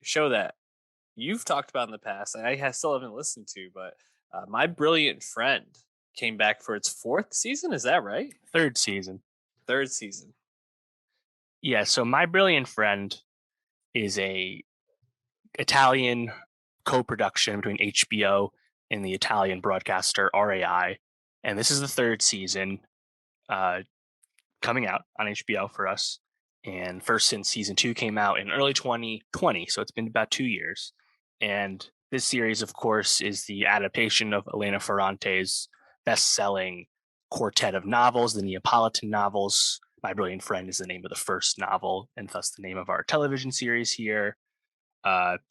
show that you've talked about in the past, and still haven't listened to, but My Brilliant Friend came back for its fourth season. Is that right? Third season. Third season. Yeah, so My Brilliant Friend is a Italian co-production between HBO and the Italian broadcaster RAI, and this is the third season uh, coming out on HBO for us. And first since season two came out in early 2020, so it's been about 2 years. And this series, of course, is the adaptation of Elena Ferrante's best-selling quartet of novels, the Neapolitan novels. My Brilliant Friend is the name of the first novel, and thus the name of our television series here.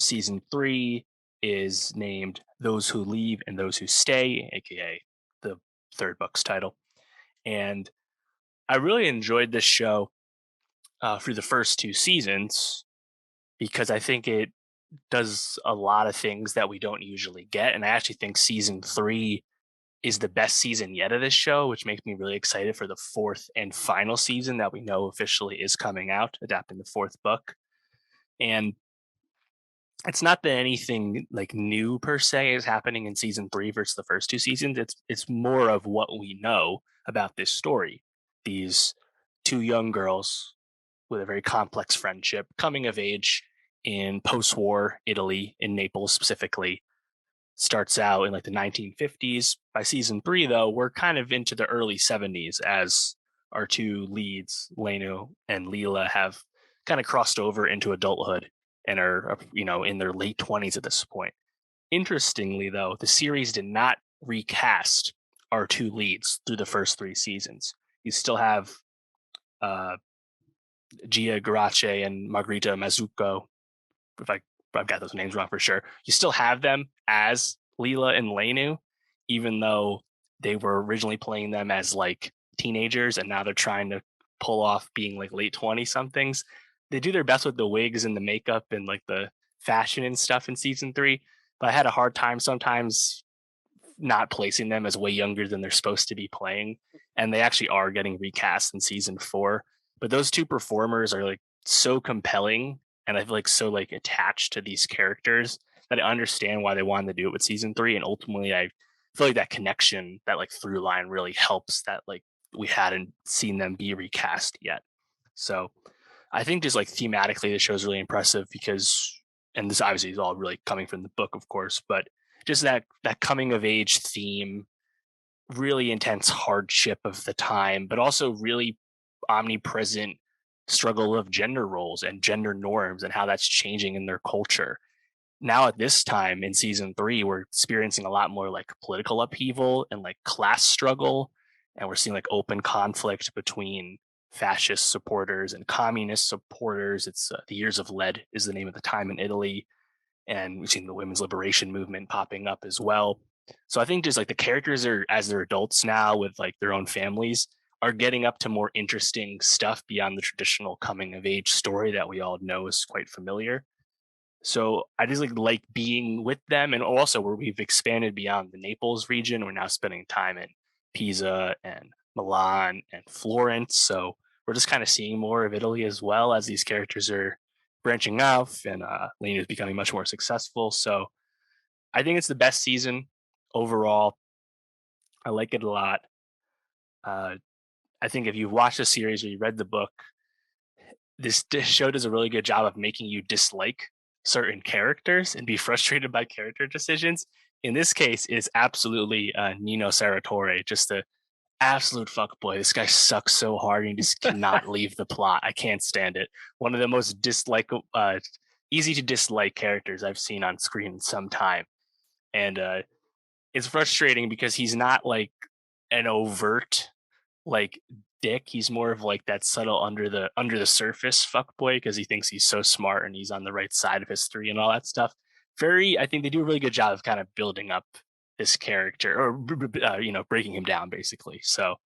Season three is named Those Who Leave and Those Who Stay, aka the third book's title. And I really enjoyed this show through the first two seasons because I think it does a lot of things that we don't usually get. And I actually think season three is the best season yet of this show, which makes me really excited for the fourth and final season that we know officially is coming out, adapting the fourth book. And it's not that anything like new per se is happening in season three versus the first two seasons. It's more of what we know about this story. These two young girls with a very complex friendship coming of age in post-war Italy, in Naples specifically, starts out in like the 1950s. By season three, though, we're kind of into the early 70s as our two leads, Leno and Leela, have kind of crossed over into adulthood and are, in their late 20s at this point. Interestingly, though, the series did not recast our two leads through the first three seasons. You still have uh, Gia Garace and Margherita Mazzucco, if I've got those names wrong for sure. You still have them as Leela and Lenu, even though they were originally playing them as like teenagers and now they're trying to pull off being like late 20 somethings. They do their best with the wigs and the makeup and like the fashion and stuff in season three, but I had a hard time sometimes not placing them as way younger than they're supposed to be playing. And they actually are getting recast in season four. But those two performers are like so compelling and I feel like so like attached to these characters that I understand why they wanted to do it with season three. And ultimately I feel like that connection, that like through line really helps that like we hadn't seen them be recast yet. So I think just like thematically the show's really impressive because and this obviously is all really coming from the book, of course, but just that coming of age theme, really intense hardship of the time, but also really omnipresent struggle of gender roles and gender norms and how that's changing in their culture. Now at this time in season three, we're experiencing a lot more like political upheaval and like class struggle. And we're seeing like open conflict between fascist supporters and communist supporters. It's the Years of Lead is the name of the time in Italy, and we've seen the women's liberation movement popping up as well. So I think just like the characters are as they're adults now with like their own families are getting up to more interesting stuff beyond the traditional coming of age story that we all know is quite familiar. So I just like being with them, and also where we've expanded beyond the Naples region, we're now spending time in Pisa and Milan and Florence. So we're just kind of seeing more of Italy as well as these characters are branching off, and Lena is becoming much more successful. So I think it's the best season overall. I like it a lot. Uh, I think if you've watched the series or you read the book, this show does a really good job of making you dislike certain characters and be frustrated by character decisions. In this case, it's absolutely Nino Saratore, just a absolute fuckboy. This guy sucks so hard and he just cannot leave the plot. I can't stand it. One of the most easy to dislike characters I've seen on screen in some time, and it's frustrating because he's not like an overt like dick. He's more of like that subtle under the surface fuckboy because he thinks he's so smart and he's on the right side of history and all that stuff. I think they do a really good job of kind of building up this character or breaking him down basically. So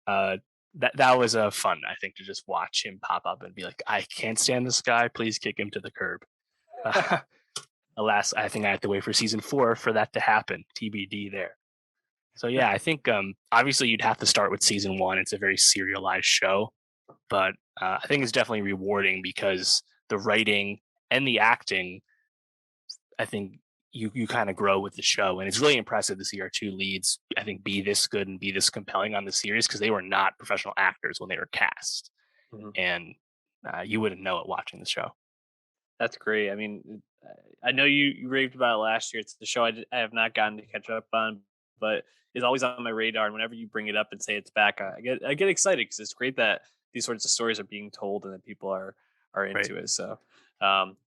uh, that was fun. I think to just watch him pop up and be like, I can't stand this guy. Please kick him to the curb. Uh, Alas, I think I have to wait for season four for that to happen. TBD there. So yeah, I think obviously you'd have to start with season one. It's a very serialized show, but I think it's definitely rewarding because the writing and the acting I think you kind of grow with the show, and it's really impressive to see our two leads, I think, be this good and be this compelling on the series because they were not professional actors when they were cast, Mhm. and you wouldn't know it watching the show. That's great. I mean, I know you raved about it last year. It's the show I have not gotten to catch up on, but it's always on my radar. And whenever you bring it up and say it's back, I get excited because it's great that these sorts of stories are being told and that people are Right. into it. So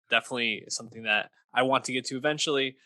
definitely something that I want to get to eventually.